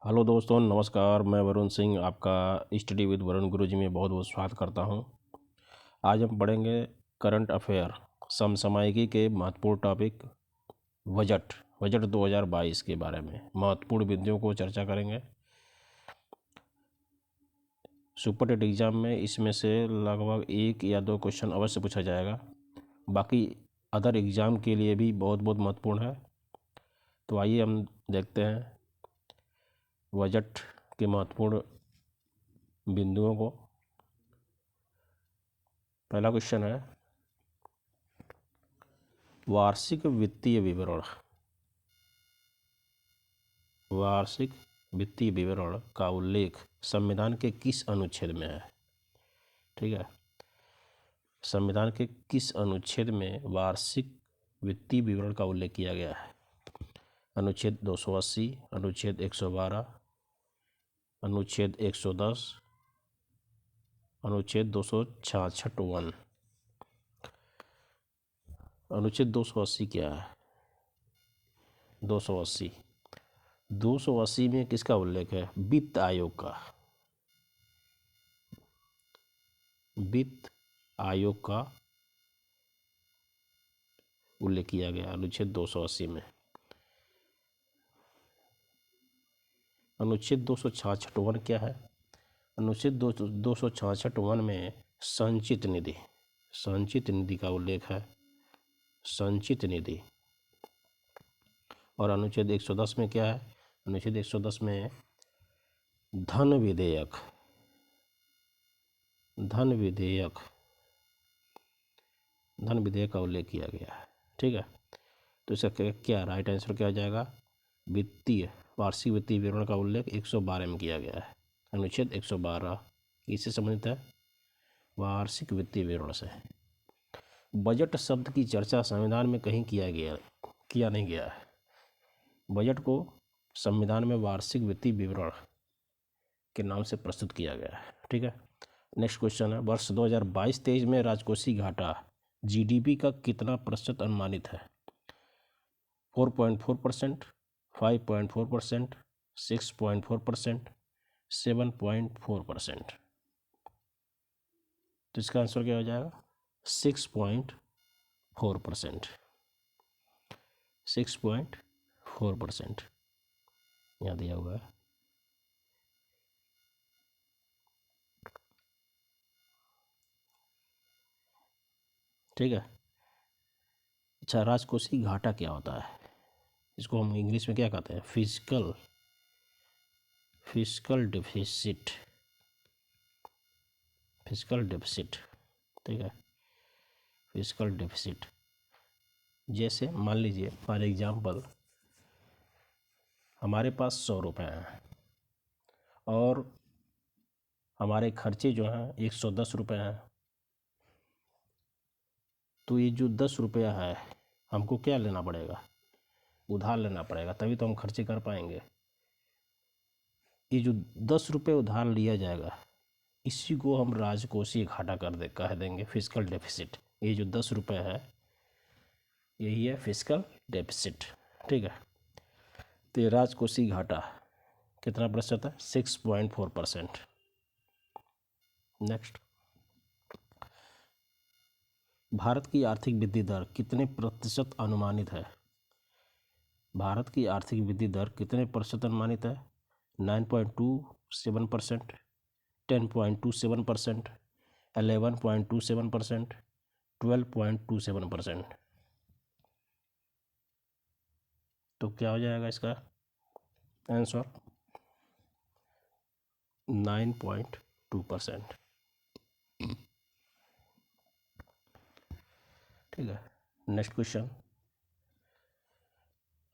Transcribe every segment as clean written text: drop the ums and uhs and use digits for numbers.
Hello दोस्तों, नमस्कार। मैं वरुण सिंह आपका स्टडी विद वरुण गुरुजी में बहुत बहुत स्वागत करता हूं। आज हम पढ़ेंगे करंट अफेयर, समसामयिकी के महत्वपूर्ण टॉपिक बजट 2022 के बारे में महत्वपूर्ण बिंदुओं को चर्चा करेंगे। सुपर टेट एग्ज़ाम में इसमें से लगभग 1 या 2 क्वेश्चन अवश्य पूछा जाएगा। बाकी अदर एग्ज़ाम के लिए भी बहुत बहुत महत्वपूर्ण है। तो आइए हम देखते हैं बजट के महत्वपूर्ण बिंदुओं को। पहला क्वेश्चन है, वार्षिक वित्तीय विवरण। वार्षिक वित्तीय विवरण का उल्लेख संविधान के किस अनुच्छेद में है? ठीक है, संविधान के किस अनुच्छेद में वार्षिक वित्तीय विवरण का उल्लेख किया गया है? अनुच्छेद 280, अनुच्छेद 112, अनुच्छेद 110, अनुच्छेद 266(1). अनुच्छेद 280 क्या है? 280 में किसका उल्लेख है? वित्त आयोग का। वित्त आयोग का उल्लेख किया गया अनुच्छेद 280 में। अनुच्छेद 266(1) क्या है? अनुच्छेद 266(1) में संचित निधि का उल्लेख है। संचित निधि। और अनुच्छेद 110 में क्या है? अनुच्छेद 110 में धन विधेयक का उल्लेख किया गया है। ठीक है, तो इसका क्या राइट आंसर क्या हो जाएगा? वार्षिक वित्तीय विवरण का उल्लेख 112 में किया गया है। अनुच्छेद 112 इससे संबंधित है, वार्षिक वित्तीय विवरण से। बजट शब्द की चर्चा संविधान में कहीं किया नहीं गया है। बजट को संविधान में वार्षिक वित्तीय विवरण के नाम से प्रस्तुत किया गया है। ठीक है, नेक्स्ट क्वेश्चन है, वर्ष 2022-23 में राजकोषीय घाटा जीडीपी का कितना प्रतिशत अनुमानित है? 4.4%, 5.4%, 6.4%, 7.4%। तो इसका आंसर क्या हो जाएगा? 6.4%। 6.4% यहाँ दिया हुआ है। ठीक है, अच्छा, राजकोषीय घाटा क्या होता है? इसको हम इंग्लिश में क्या कहते हैं? Fiscal deficit. ठीक है, फिस्कल डेफिसिट। जैसे मान लीजिए फॉर एग्जांपल हमारे पास 100 रुपये हैं और हमारे खर्चे जो हैं 110 रुपये हैं। तो ये जो 10 रुपया है हमको क्या लेना पड़ेगा? उधार लेना पड़ेगा, तभी तो हम खर्चे कर पाएंगे। ये जो 10 रुपये उधार लिया जाएगा इसी को हम राजकोषीय घाटा कह देंगे, फिस्कल डेफिसिट। ये जो 10 रुपये है यही है फिस्कल डेफिसिट। ठीक है, तो ये राजकोषीय घाटा कितना प्रतिशत है? 6.4%। नेक्स्ट, भारत की आर्थिक वृद्धि दर कितने प्रतिशत अनुमानित है? भारत की आर्थिक वृद्धि दर कितने प्रतिशत अनुमानित है? 9.27%, 10.27%, 11.27%, 12.27%। तो क्या हो जाएगा इसका आंसर? 9.2%। ठीक है, नेक्स्ट क्वेश्चन,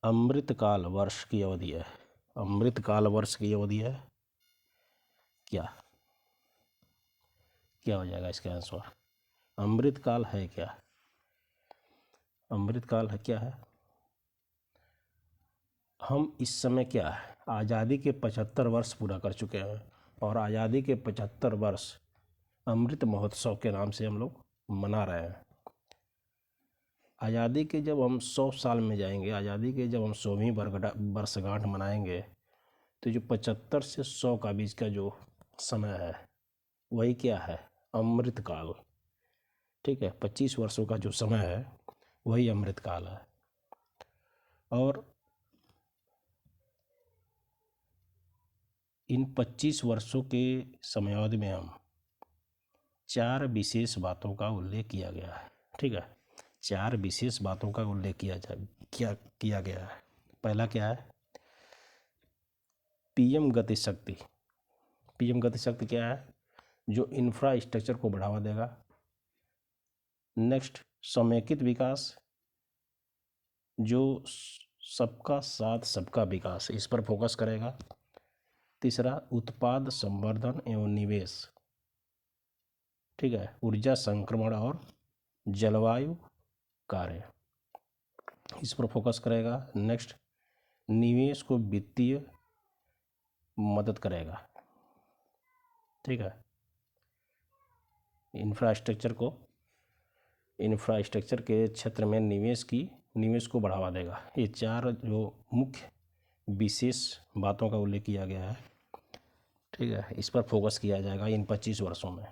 अमृतकाल वर्ष की अवधि है। अमृतकाल वर्ष की अवधि है क्या? क्या हो जाएगा इसका आंसर? अमृतकाल है क्या? अमृतकाल है क्या है? हम इस समय क्या है, आज़ादी के 75 वर्ष पूरा कर चुके हैं और आज़ादी के 75 वर्ष अमृत महोत्सव के नाम से हम लोग मना रहे हैं। आज़ादी के जब हम 100 साल में जाएंगे, आज़ादी के जब हम 100वीं वर्षगांठ मनाएंगे, तो जो 75 से 100 का बीच का जो समय है वही क्या है, अमृतकाल। ठीक है, 25 वर्षों का जो समय है वही अमृतकाल है। और इन 25 वर्षों के समयावधि में हम 4 विशेष बातों का उल्लेख किया गया है। ठीक है, 4 विशेष बातों का उल्लेख किया गया है। पहला क्या है, पीएम गति शक्ति। पीएम गति शक्ति क्या है, जो इंफ्रास्ट्रक्चर को बढ़ावा देगा। नेक्स्ट, समेकित विकास, जो सबका साथ सबका विकास, इस पर फोकस करेगा। तीसरा, उत्पाद संवर्धन एवं निवेश। ठीक है, ऊर्जा संक्रमण और जलवायु कार्य, इस पर फोकस करेगा। नेक्स्ट, निवेश को वित्तीय मदद करेगा। ठीक है, इंफ्रास्ट्रक्चर के क्षेत्र में निवेश को बढ़ावा देगा। ये 4 जो मुख्य विशेष बातों का उल्लेख किया गया है। ठीक है, इस पर फोकस किया जाएगा इन 25 वर्षों में।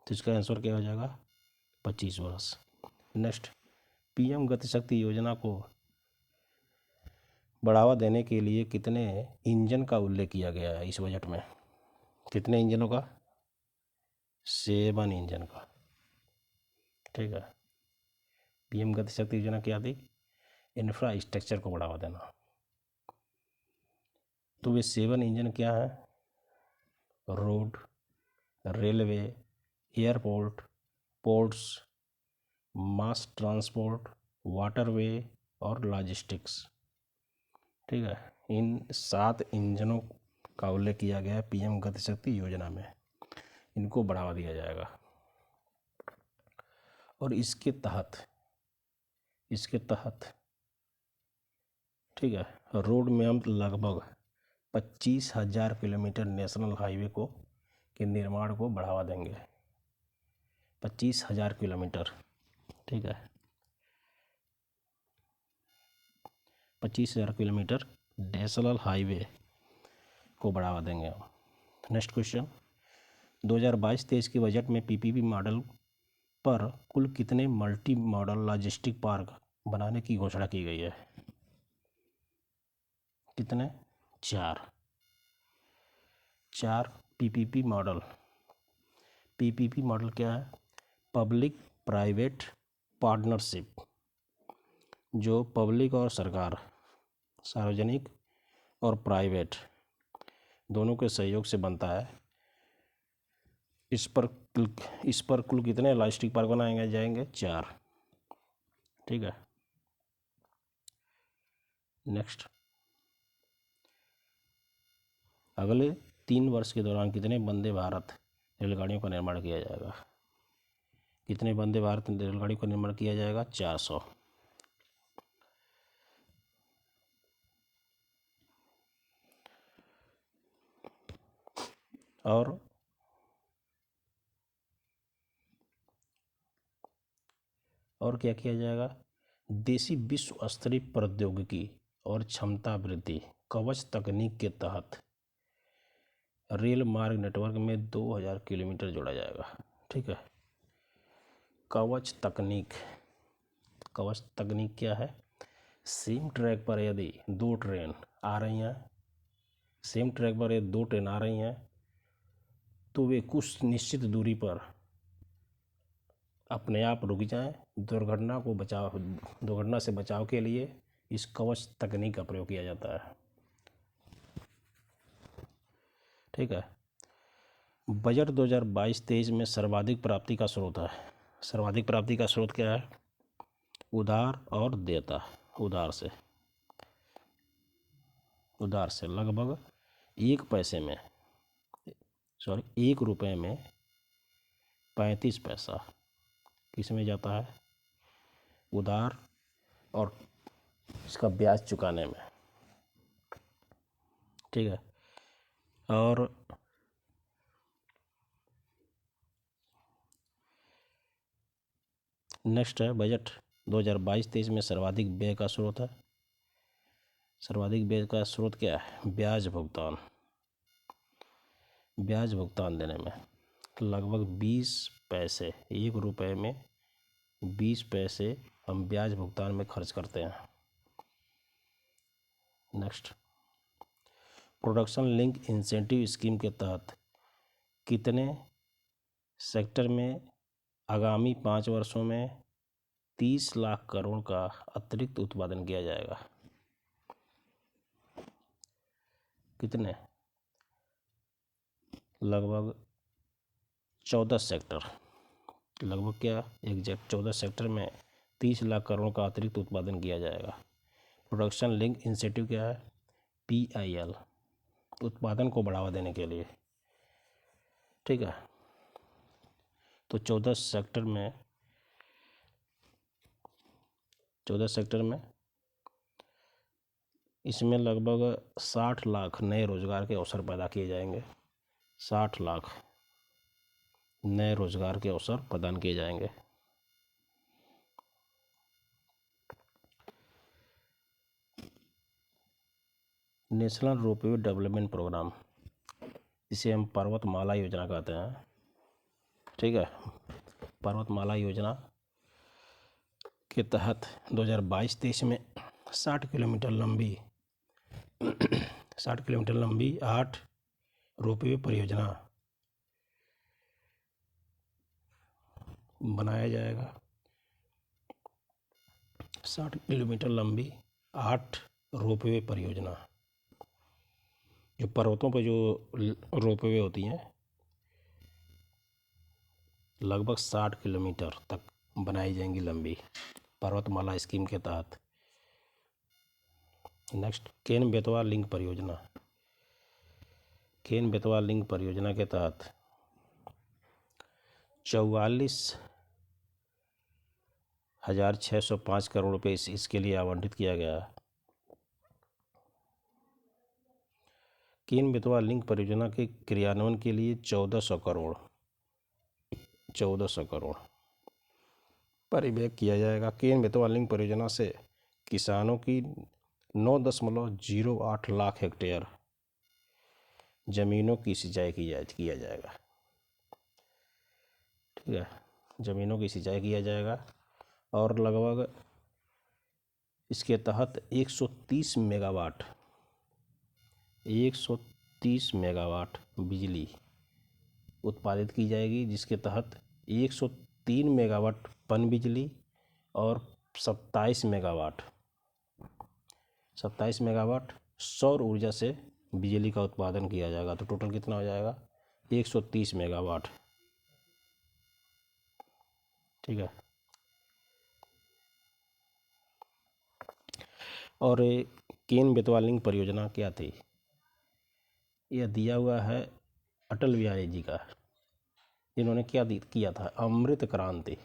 तो इसका आंसर क्या हो जाएगा, 25 वर्ष। नेक्स्ट, पीएम गति शक्ति योजना को बढ़ावा देने के लिए कितने इंजन का उल्लेख किया गया है इस बजट में? कितने इंजनों का? 7 इंजन का। ठीक है, पीएम गति शक्ति योजना क्या थी? इंफ्रास्ट्रक्चर को बढ़ावा देना। तो वे 7 इंजन क्या है? Road, railway, airport, ports, mass transport, waterway और लॉजिस्टिक्स। ठीक है, इन 7 इंजनों का उल्लेख किया गया है पीएम गति शक्ति योजना में। इनको बढ़ावा दिया जाएगा। और इसके तहत ठीक है, रोड में हम लगभग 25,000 किलोमीटर नेशनल हाईवे के निर्माण को बढ़ावा देंगे। 25,000 किलोमीटर। ठीक है, 25,000 किलोमीटर नेशनल हाईवे को बढ़ावा देंगे हम। नेक्स्ट क्वेश्चन, 2022-23 के बजट में पीपीपी मॉडल पर कुल कितने मल्टी मॉडल लॉजिस्टिक पार्क बनाने की घोषणा की गई है? कितने? 4 पीपीपी मॉडल। पीपीपी मॉडल क्या है? पब्लिक प्राइवेट पार्टनरशिप, जो पब्लिक और सरकार, सार्वजनिक और प्राइवेट दोनों के सहयोग से बनता है। इस पर कुल कितने लॉजिस्टिक पार्क बनाए जाएंगे? 4। ठीक है, नेक्स्ट, अगले 3 वर्ष के दौरान कितने वंदे भारत रेलगाड़ियों का निर्माण किया जाएगा? कितने वंदे भारत रेलगाड़ियों का निर्माण किया जाएगा? 400। और क्या किया जाएगा? देशी विश्व स्तरीय प्रौद्योगिकी और क्षमता वृद्धि कवच तकनीक के तहत रेल मार्ग नेटवर्क में 2000 किलोमीटर जोड़ा जाएगा। ठीक है, कवच तकनीक क्या है? सेम ट्रैक पर यदि 2 ट्रेन आ रही हैं, सेम ट्रैक पर यदि 2 ट्रेन आ रही हैं तो वे कुछ निश्चित दूरी पर अपने आप रुक जाएं। दुर्घटना से बचाव के लिए इस कवच तकनीक का प्रयोग किया जाता है। ठीक है, बजट 2022-23 में सर्वाधिक प्राप्ति का स्रोत है। सर्वाधिक प्राप्ति का स्रोत क्या है? उधार और देयता। उधार से लगभग 1 रुपये में 35 पैसा किस में जाता है? उधार और इसका ब्याज चुकाने में। ठीक है, और नेक्स्ट है, बजट 2022-23 में सर्वाधिक व्यय का स्रोत है। सर्वाधिक ब्याज का स्रोत क्या है? ब्याज भुगतान। ब्याज भुगतान देने में लगभग 20 पैसे, 1 रुपये में 20 पैसे हम ब्याज भुगतान में खर्च करते हैं। Next, production link incentive scheme के तहत कितने सेक्टर में आगामी 5 वर्षों में 30 लाख करोड़ का अतिरिक्त उत्पादन किया जाएगा? कितने? लगभग 14 सेक्टर। लगभग क्या? एग्जैक्ट 14 सेक्टर में 30 लाख करोड़ का अतिरिक्त उत्पादन किया जाएगा। प्रोडक्शन लिंक इंसेंटिव क्या है? PIL, उत्पादन को बढ़ावा देने के लिए। ठीक है, तो 14 सेक्टर में इसमें लगभग 60 लाख नए रोजगार के अवसर पैदा किए जाएंगे। 60 लाख नए रोजगार के अवसर प्रदान किए जाएंगे। नेशनल रोपवे डेवलपमेंट प्रोग्राम, इसे हम पर्वतमाला योजना कहते हैं। ठीक है, पर्वतमाला योजना के तहत 2022-23 में 60 किलोमीटर लंबी 8 रोपवे परियोजना बनाया जाएगा। 60 किलोमीटर लंबी 8 रोपवे परियोजना, जो पर्वतों पर जो रोपवे होती हैं, लगभग 60 किलोमीटर तक बनाई जाएंगी लंबी, पर्वतमाला स्कीम के तहत। नेक्स्ट, केन बेतवा लिंक परियोजना। केन बेतवा लिंक परियोजना के तहत 44,605 करोड़ रुपये इसके लिए आवंटित किया गया है। केन बेतवा लिंक परियोजना के क्रियान्वयन के लिए 1400 करोड़ परिव्यय किया जाएगा। केन बेतवा लिंक परियोजना से किसानों की 9.08 लाख हेक्टेयर जमीनों की सिंचाई किया जाएगा। ठीक है, जमीनों की सिंचाई किया जाएगा और लगभग इसके तहत 130 मेगावाट बिजली उत्पादित की जाएगी, जिसके तहत 103 मेगावाट पनबिजली और 27 मेगावाट सौर ऊर्जा से बिजली का उत्पादन किया जाएगा। तो टोटल कितना हो जाएगा? 130 मेगावाट। ठीक है, और केन बेतवा लिंक परियोजना क्या थी? यह दिया हुआ है अटल बिहारी जी का। इन्होंने क्या किया था? अमृत क्रांति,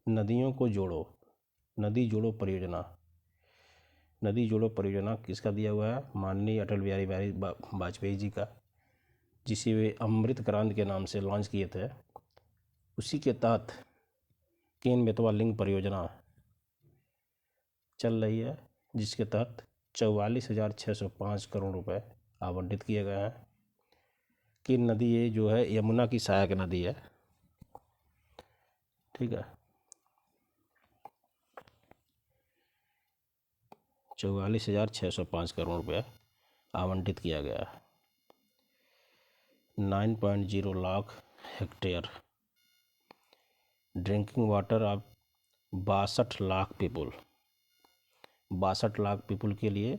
नदियों को जोड़ो, नदी जोड़ो परियोजना। नदी जोड़ो परियोजना किसका दिया हुआ है? माननीय अटल बिहारी वाजपेयी जी का, जिसे वे अमृत क्रांति के नाम से लॉन्च किए थे। उसी के तहत केन बेतवा लिंक परियोजना चल रही है, जिसके तहत 44,605 करोड़ रुपए आवंटित किए गए हैं। कि नदी ये जो है यमुना की सहायक नदी है। ठीक है, 44,605 करोड़ रुपये आवंटित किया गया है। 9.0 lakh hectare drinking water of 62 lakh people, 62 lakh people के लिए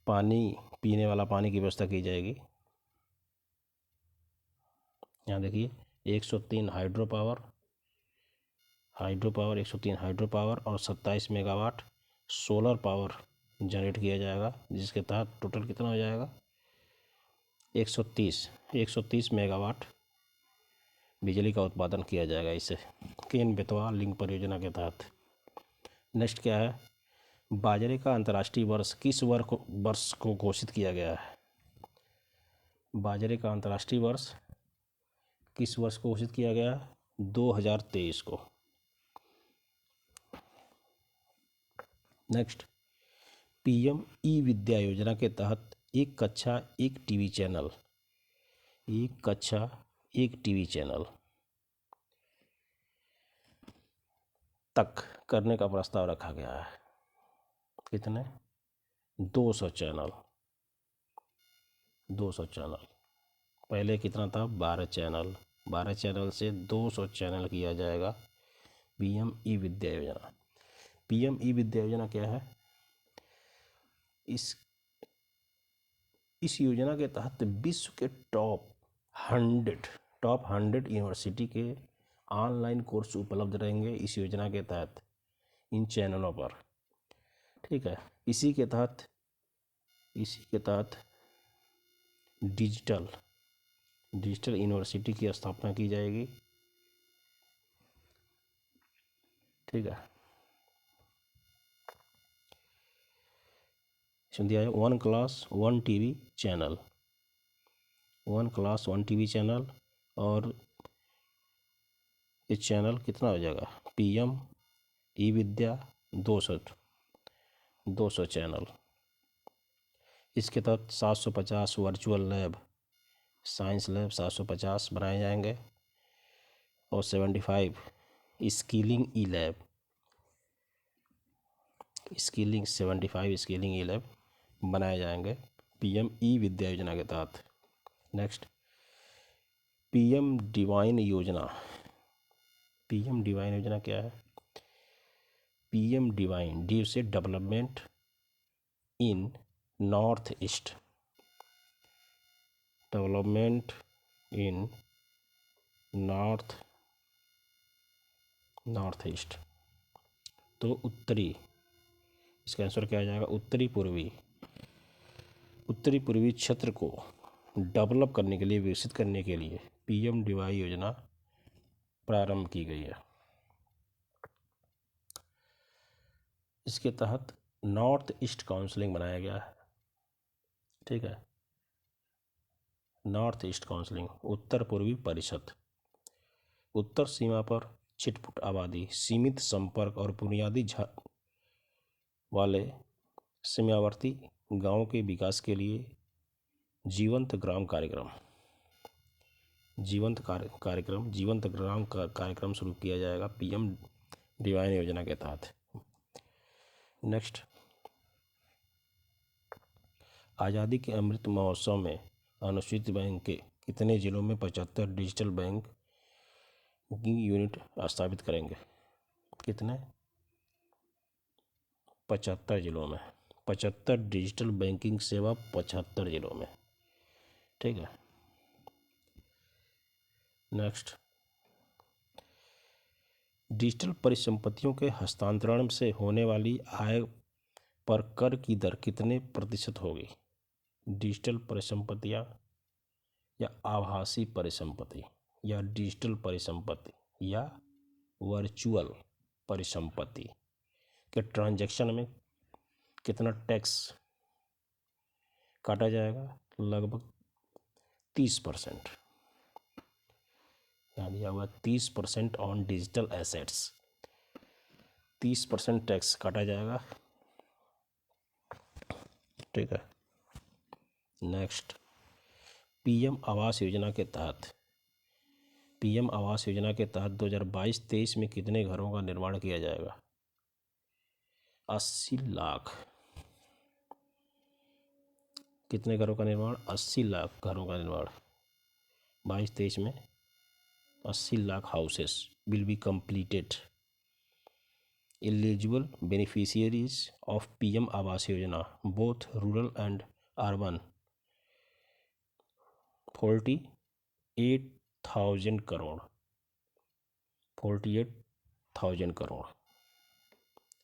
पानी, पीने वाला पानी की व्यवस्था की जाएगी। यहाँ देखिए 103 हाइड्रो पावर 103 हाइड्रो पावर और 27 मेगावाट सोलर पावर जनरेट किया जाएगा, जिसके तहत टोटल कितना हो जाएगा? 130 मेगावाट बिजली का उत्पादन किया जाएगा इससे, केन बेतवा लिंक परियोजना के तहत। नेक्स्ट क्या है? बाजरे का अंतर्राष्ट्रीय वर्ष किस वर्ष को घोषित किया गया है? बाजरे का अंतर्राष्ट्रीय वर्ष किस वर्ष को घोषित किया गया? 2023 को। नेक्स्ट, पीएम ई विद्या योजना के तहत एक कक्षा एक टीवी चैनल, एक कक्षा एक टीवी चैनल तक करने का प्रस्ताव रखा गया है। कितने? 200 चैनल, 200 चैनल। पहले कितना था? 12 चैनल। 12 चैनल से 200 चैनल किया जाएगा पीएम ई विद्या योजना। पीएम ई विद्या योजना क्या है? इस योजना के तहत विश्व के टॉप 100 यूनिवर्सिटी के ऑनलाइन कोर्स उपलब्ध रहेंगे इस योजना के तहत इन चैनलों पर। ठीक है। इसी के तहत डिजिटल यूनिवर्सिटी की स्थापना की जाएगी। ठीक है। इसमें दिया है 1 class 1 TV channel, 1 class 1 TV channel. और इस चैनल कितना हो जाएगा? पीएम ई विद्या 200 चैनल। इसके तहत 750 वर्चुअल लैब, साइंस लैब 750 बनाए जाएंगे और 75 स्किलिंग ई लैब, 75 स्किलिंग ई लैब बनाए जाएंगे पीएम ई विद्या योजना के तहत। नेक्स्ट, पीएम डिवाइन योजना। पीएम डिवाइन योजना क्या है? पीएम डिवाइन, डी से development in north east, development in north east. तो उत्तरी, इसका आंसर क्या आ जाएगा? उत्तरी पूर्वी क्षेत्र को डेवलप करने के लिए, विकसित करने के लिए पीएम डिवाई योजना प्रारंभ की गई है। इसके तहत नॉर्थ ईस्ट काउंसिलिंग बनाया गया है। ठीक है। नॉर्थ ईस्ट काउंसिलिंग, उत्तर पूर्वी परिषद। उत्तर सीमा पर छिटपुट आबादी, सीमित संपर्क और बुनियादी वाले सीमावर्ती गांवों के विकास के लिए जीवंत ग्राम कार्यक्रम शुरू किया जाएगा पीएम डिवाइन योजना के तहत। नेक्स्ट, आज़ादी के अमृत महोत्सव में अनुसूचित बैंक के कितने जिलों में 75 डिजिटल बैंक यूनिट स्थापित करेंगे? कितने? 75 जिलों में, 75 डिजिटल बैंकिंग सेवा 75 जिलों में। ठीक है। नेक्स्ट, डिजिटल परिसंपत्तियों के हस्तांतरण से होने वाली आय पर कर की दर कितने प्रतिशत होगी? डिजिटल परिसंपत्तियां या आभासी परिसंपत्ति या डिजिटल परिसंपत्ति या वर्चुअल परिसंपत्ति के ट्रांजैक्शन में कितना टैक्स काटा जाएगा? लगभग 30%। यहाँ दिया हुआ 30% ऑन डिजिटल एसेट्स, 30% टैक्स काटा जाएगा। ठीक है। नेक्स्ट, पीएम आवास योजना के तहत 2022-23 में कितने घरों का निर्माण किया जाएगा? 80 लाख। कितने घरों का निर्माण? 80 लाख घरों का निर्माण 22-23 में। 80 lakh houses will be completed. Eligible beneficiaries of PM Awas Yojana, both rural and urban, 48,000 crore, 48,000 crore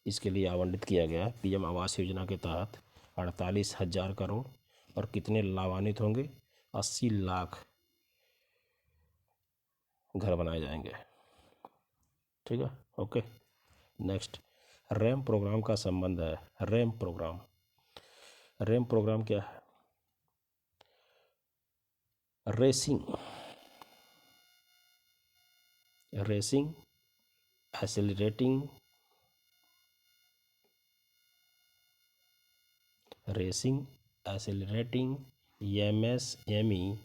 इसके लिए आवंटित किया गया है। पीएम आवास योजना के तहत 48,000 करोड़ और कितने लाभान्वित होंगे? 80 लाख घर बनाए जाएंगे। ठीक है। ओके। नेक्स्ट, रैम प्रोग्राम का संबंध है। रैम प्रोग्राम क्या है? Racing accelerating racing, accelerating, MSME,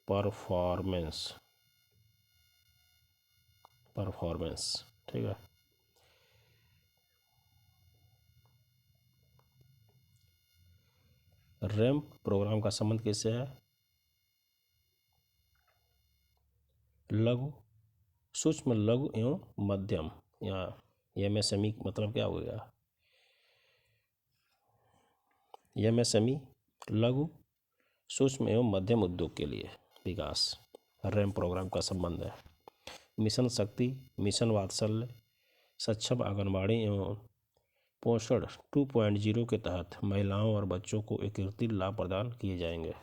performance, ठीक है। रैम्प प्रोग्राम का संबंध किससे है? लघु, सूक्ष्म, लघु एवं मध्यम, या एमएसएमई मतलब क्या हो गया? एमएसएमई लघु, सूक्ष्म एवं मध्यम उद्योग के लिए विकास, रैम प्रोग्राम का संबंध है। मिशन शक्ति, मिशन वात्सल्य, सक्षम आंगनबाड़ी एवं पोषण 2.0 के तहत महिलाओं और बच्चों को एकीकृत लाभ प्रदान किए जाएंगे।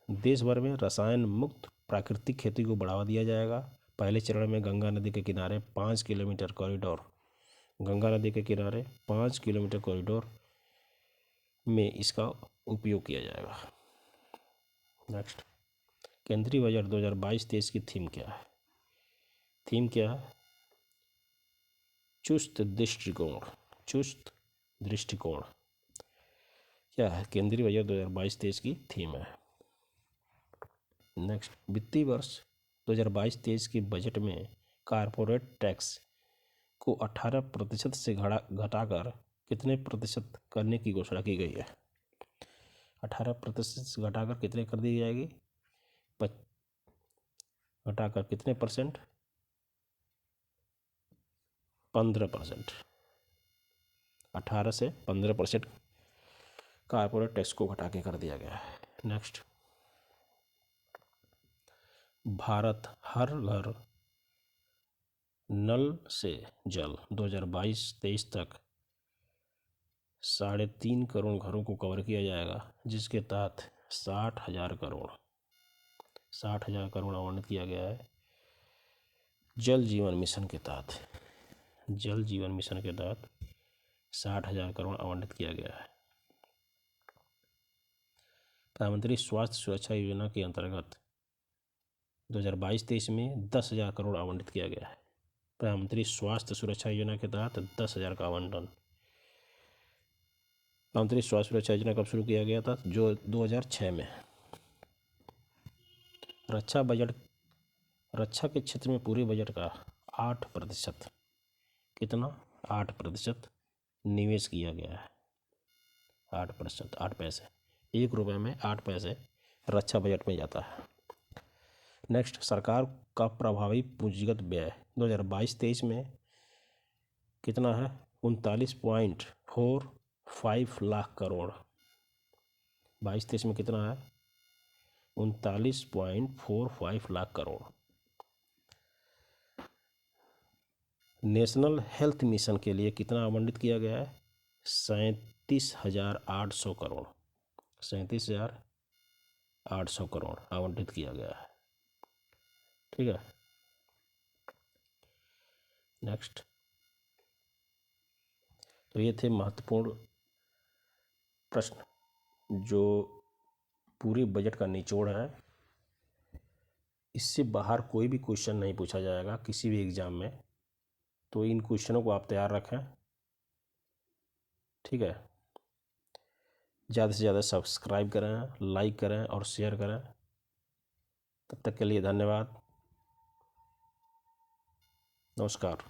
देश भर में रसायन मुक्त प्राकृतिक खेती को बढ़ावा दिया जाएगा। पहले चरण में गंगा नदी के किनारे 5 किलोमीटर कॉरिडोर, गंगा नदी के किनारे 5 किलोमीटर कॉरिडोर में इसका उपयोग किया जाएगा। नेक्स्ट, केंद्रीय बजट 2022-23 की थीम क्या है? थीम क्या है? चुस्त दृष्टिकोण, चुस्त दृष्टिकोण क्या है? केंद्रीय बजट 2022-23 की थीम है। नेक्स्ट, वित्तीय वर्ष 2022-23 के बजट में कारपोरेट टैक्स को 18% से घटाकर कितने प्रतिशत करने की घोषणा की गई है? 18% से घटाकर कितने कर दी जाएगी? घटाकर कितने परसेंट? 15%। 18 से 15% कारपोरेट टैक्स को घटा के कर दिया गया है। नेक्स्ट, भारत हर घर नल से जल 2022-23 तक 3.5 करोड़ घरों को कवर किया जाएगा, जिसके तहत 60,000 करोड़ आवंटित किया गया है। जल जीवन मिशन के तहत 60,000 करोड़ आवंटित किया गया है। प्रधानमंत्री स्वास्थ्य सुरक्षा योजना के अंतर्गत 2022-23 में 10,000 करोड़ आवंटित किया गया है। प्रधानमंत्री स्वास्थ्य सुरक्षा योजना के तहत 10,000 का आवंटन। प्रधानमंत्री स्वास्थ्य सुरक्षा योजना कब शुरू किया गया था? जो 2006 में। रक्षा बजट, रक्षा के क्षेत्र में पूरे बजट का 8%, कितना? 8% निवेश किया गया है। 8%, 8 पैसे, 1 रुपये में 8 पैसे रक्षा बजट में जाता है। नेक्स्ट, सरकार का प्रभावी पूंजीगत व्यय 2022-23 में कितना है? 39.45 लाख करोड़। 22-23 में कितना है? 39.45 lakh crore. National health mission के लिए कितना आवंटित किया गया है? 37,800 करोड़। 37,800 करोड़ आवंटित किया गया है। ठीक है। नेक्स्ट, तो ये थे महत्वपूर्ण प्रश्न जो पूरे बजट का निचोड़ है। इससे बाहर कोई भी क्वेश्चन नहीं पूछा जाएगा किसी भी एग्जाम में, तो इन क्वेश्चनों को आप तैयार रखें। ठीक है। ज़्यादा से ज़्यादा सब्सक्राइब करें, लाइक करें और शेयर करें। तब तक के लिए धन्यवाद। नमस्कार।